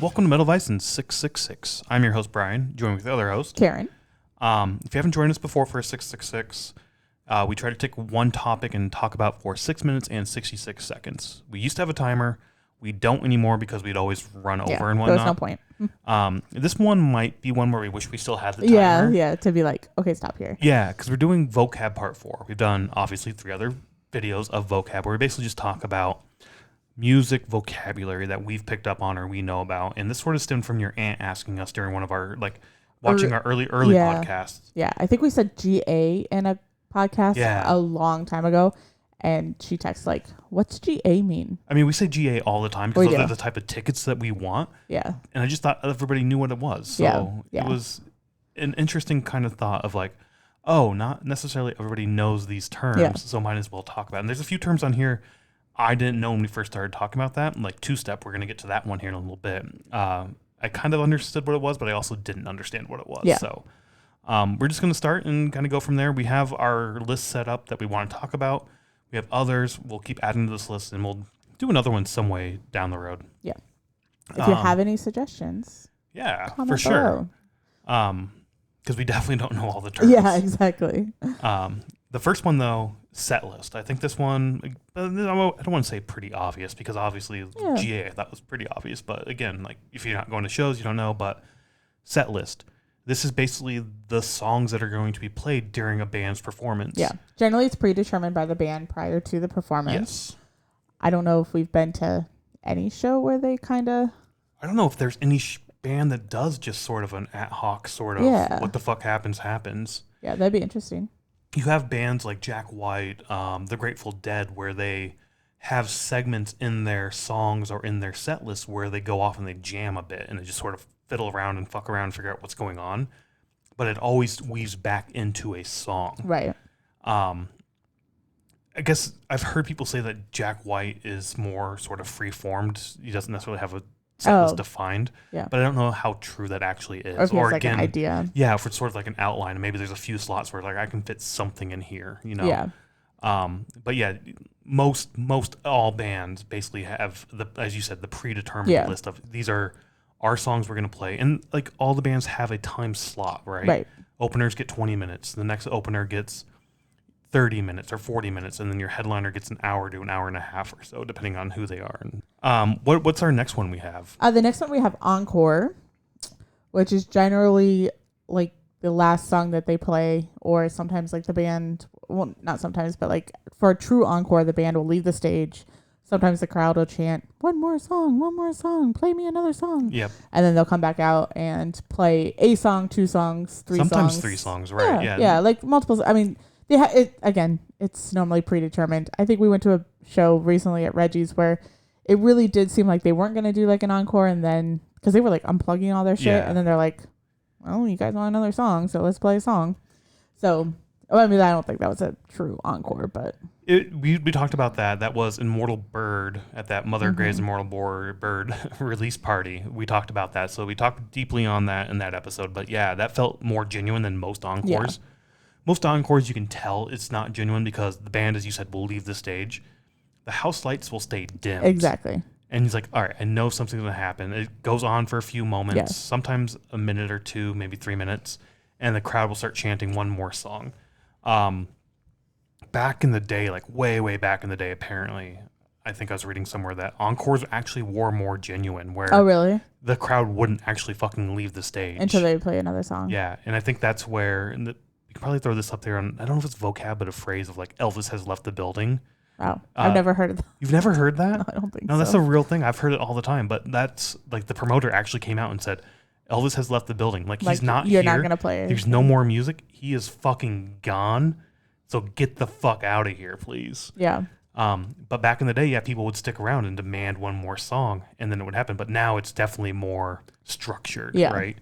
Welcome to MetalVice in 666. I'm your host, Brian, joined with the other host, Karen. If you haven't joined us before for 666, we try to take one topic and talk about for 6 minutes and 66 seconds. We used to have a timer. We don't anymore because we'd always run over and whatnot. There was no point. This one might be one where we wish we still had the timer. Yeah, to be like, okay, stop here. Yeah, because we're doing Vocab Part 4. We've done, obviously, 3 other videos of Vocab where we basically just talk about music vocabulary that we've picked up on or we know about. And this sort of stemmed from your aunt asking us during one of our, watching our early podcasts. Yeah, I think we said GA in a podcast a long time ago. And she texts like, what's GA mean? I mean, we say GA all the time because those are the type of tickets that we want. Yeah. And I just thought everybody knew what it was. So it was an interesting kind of thought of like, oh, not necessarily everybody knows these terms, so might as well talk about it. And there's a few terms on here I didn't know when we first started talking about that. Like two-step, we're going to get to that one here in a little bit. I kind of understood what it was, but I also didn't understand what it was. Yeah. So we're just going to start and kind of go from there. We have our list set up that we want to talk about. We have others. We'll keep adding to this list, and we'll do another one some way down the road. Yeah. If you have any suggestions, for sure. Because we definitely don't know all the terms. Yeah, exactly. The first one, though, set list. I think this one, I don't want to say pretty obvious, because obviously GA I thought was pretty obvious. But again, like if you're not going to shows, you don't know. But set list. This is basically the songs that are going to be played during a band's performance. Yeah. Generally, it's predetermined by the band prior to the performance. Yes. I don't know if we've been to any show where they kind of... I don't know if there's any band that does just sort of an ad hoc sort of what the fuck happens. Yeah, that'd be interesting. You have bands like Jack White, The Grateful Dead, where they have segments in their songs or in their set list where they go off and they jam a bit and they just sort of fiddle around and fuck around and figure out what's going on. But it always weaves back into a song. Right. I guess I've heard people say that Jack White is more sort of free-formed. He doesn't necessarily have a set list defined. Yeah. But I don't know how true that actually is. Or if he has like an idea. Yeah, if it's sort of like an outline, and maybe there's a few slots where like I can fit something in here, you know? Yeah. But yeah, most all bands basically have as you said, the predetermined list of these are our songs we're going to play. And like all the bands have a time slot, right? Right. Openers get 20 minutes. The next opener gets 30 minutes or 40 minutes. And then your headliner gets an hour to an hour and a half or so, depending on who they are. And what's our next one we have? The next one we have Encore, which is generally like the last song that they play, or sometimes like the band, well, not sometimes, but like for a true encore, the band will leave the stage. Sometimes the crowd will chant, one more song, play me another song. Yep. And then they'll come back out and play a song, 2 songs, 3 songs. Sometimes 3 songs, right? Yeah, like multiple. I mean, it's normally predetermined. I think we went to a show recently at Reggie's where it really did seem like they weren't going to do like an encore, and then, because they were like unplugging all their shit, and then they're like, well, you guys want another song, so let's play a song. So, I mean, I don't think that was a true encore, but... We talked about that. That was Immortal Bird at that Mother Gray's Immortal Bird release party. We talked about that. So we talked deeply on that in that episode. But yeah, that felt more genuine than most encores. Yeah. Most encores, you can tell it's not genuine because the band, as you said, will leave the stage. The house lights will stay dimmed. Exactly. And he's like, all right, I know something's going to happen. It goes on for a few moments, sometimes a minute or 2, maybe 3 minutes. And the crowd will start chanting one more song. Back in the day, like way, way back in the day, apparently, I think I was reading somewhere that encores actually were more genuine, where the crowd wouldn't actually fucking leave the stage until they play another song. Yeah, and I think that's where, you can probably throw this up there on, I don't know if it's vocab, but a phrase of like Elvis has left the building. Wow, I've never heard of that. You've never heard that? No, I don't think so. No, that's a real thing. I've heard it all the time, but that's like the promoter actually came out and said, Elvis has left the building. Like he's not here. You're not going to play it. There's no more music. He is fucking gone. So get the fuck out of here, please. Yeah. But back in the day, people would stick around and demand one more song, and then it would happen. But now it's definitely more structured, right?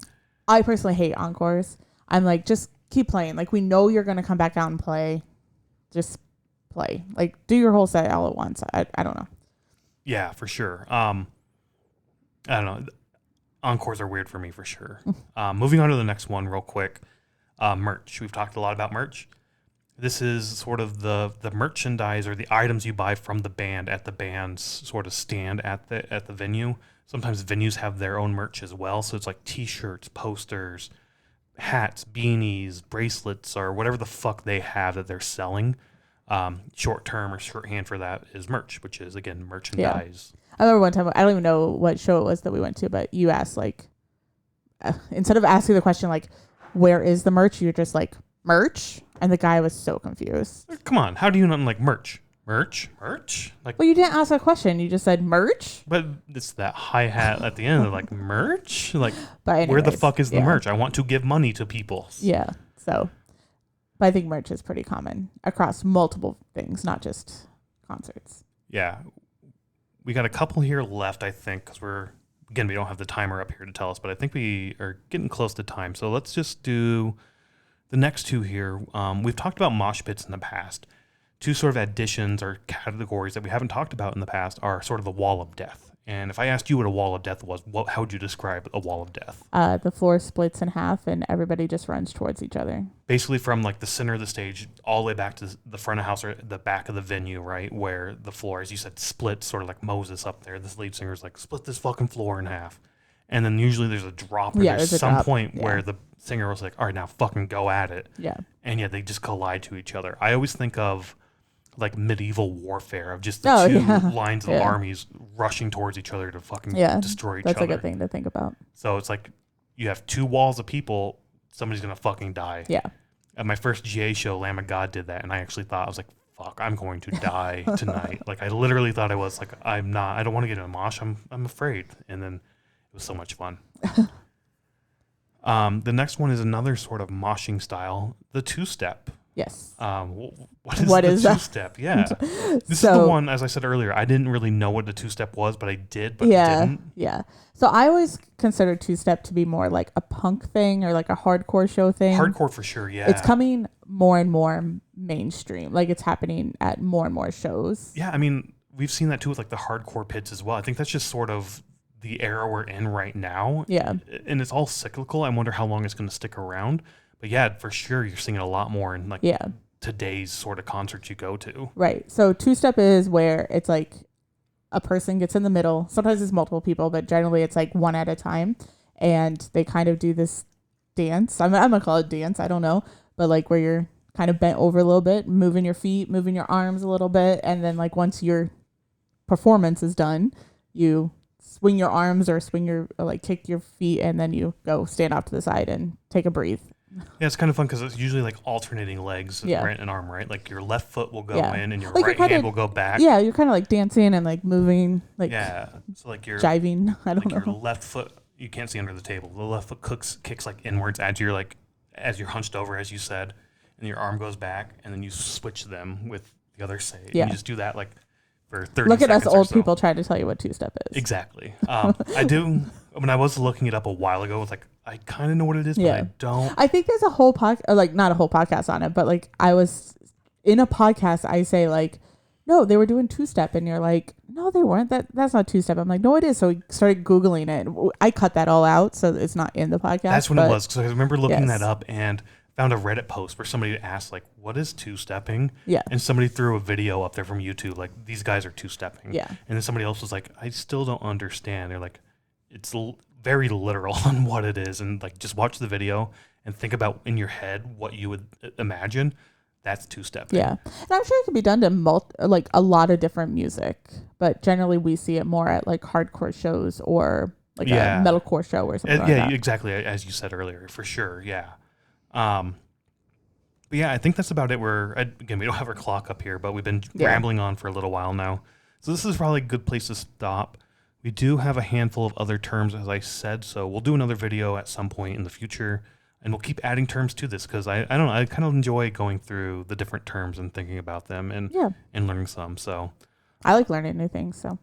I personally hate encores. I'm like, just keep playing. Like, we know you're going to come back out and play. Just play. Like, do your whole set all at once. I don't know. Yeah, for sure. I don't know. Encores are weird for me, for sure. Moving on to the next one real quick. Merch. We've talked a lot about merch. This is sort of the merchandise or the items you buy from the band at the band's sort of stand at the venue. Sometimes venues have their own merch as well. So it's like T-shirts, posters, hats, beanies, bracelets, or whatever the fuck they have that they're selling. Short term or shorthand for that is merch, which is, again, merchandise. Yeah. I remember one time, I don't even know what show it was that we went to, but you asked, like, instead of asking the question, like, where is the merch, you're just like, merch? And the guy was so confused. Come on, how do you not like merch? Merch? Like, well, you didn't ask that question. You just said merch. But it's that hi-hat at the end. They're like, merch? Like, but anyways, where the fuck is the merch? I want to give money to people. Yeah, so. But I think merch is pretty common across multiple things, not just concerts. Yeah. We got a couple here left, I think, because we don't have the timer up here to tell us, but I think we are getting close to time. So let's just do the next two here. We've talked about mosh pits in the past. Two sort of additions or categories that we haven't talked about in the past are sort of the wall of death. And if I asked you what a wall of death was, how would you describe a wall of death? The floor splits in half and everybody just runs towards each other. Basically from like the center of the stage all the way back to the front of the house or the back of the venue, right? Where the floor, as you said, splits, sort of like Moses up there. This lead singer's like, split this fucking floor in half. And then usually there's a drop or there's some point where the singer was like, all right, now fucking go at it. Yeah. And they just collide to each other. I always think of like medieval warfare of just the two lines of armies rushing towards each other to fucking destroy each other. That's a good thing to think about. So it's like you have two walls of people, somebody's going to fucking die. Yeah. At my first GA show, Lamb of God did that, and I actually thought, I was like, fuck, I'm going to die tonight. Like, I literally thought I was like, I don't want to get in a mosh, I'm afraid. And then it was so much fun. The next one is another sort of moshing style, the two-step. Yes. What is the two-step? Yeah. This is the one, as I said earlier, I didn't really know what the two-step was, but I did, but didn't. Yeah. So I always considered two-step to be more like a punk thing or like a hardcore show thing. Hardcore for sure, yeah. It's coming more and more mainstream. Like it's happening at more and more shows. Yeah, I mean, we've seen that too with like the hardcore pits as well. I think that's just sort of the era we're in right now. Yeah. And it's all cyclical. I wonder how long it's going to stick around. But yeah, for sure, you're seeing it a lot more in like today's sort of concerts you go to. Right. So two-step is where it's like a person gets in the middle. Sometimes it's multiple people, but generally it's like one at a time. And they kind of do this dance. I'm going to call it dance. I don't know. But like where you're kind of bent over a little bit, moving your feet, moving your arms a little bit. And then like once your performance is done, you swing your arms or kick your feet. And then you go stand off to the side and take a breathe. Yeah, it's kind of fun because it's usually like alternating legs right, and arm, right? Like your left foot will go in and your like right hand will go back. Yeah, you're kind of like dancing and like moving, like so like you're jiving. I don't know. Your left foot, you can't see under the table. The left foot kicks like inwards as you're hunched over, as you said, and your arm goes back, and then you switch them with the other side. Yeah, you just do that like for 30 seconds. Look at us old people trying to tell you what two-step is. Exactly. I do. When I was looking it up a while ago, I was like, I kind of know what it is, but I don't. I think there's a whole like not a whole podcast on it, but like I was in a podcast, I say like, no, they were doing two-step, and you're like, no, they weren't. That's not two-step. I'm like, no, it is. So we started Googling it. I cut that all out, so it's not in the podcast. That's when it was. Because I remember looking that up and found a Reddit post where somebody asked like, what is two-stepping? Yeah. And somebody threw a video up there from YouTube, like, these guys are two-stepping. Yeah. And then somebody else was like, I still don't understand. They're like, it's very literal on what it is, and like just watch the video and think about in your head what you would imagine. That's two-stepping. Yeah, and I'm sure it could be done to like a lot of different music, but generally we see it more at like hardcore shows or like a metalcore show or something. Yeah, exactly, as you said earlier, for sure. Yeah. But yeah, I think that's about it. Again, we don't have our clock up here, but we've been rambling on for a little while now, so this is probably a good place to stop. We do have a handful of other terms, as I said, so we'll do another video at some point in the future, and we'll keep adding terms to this because I don't know, I kind of enjoy going through the different terms and thinking about them and learning some. So I like learning new things. So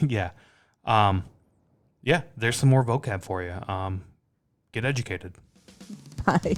yeah, there's some more vocab for you. Get educated. Bye.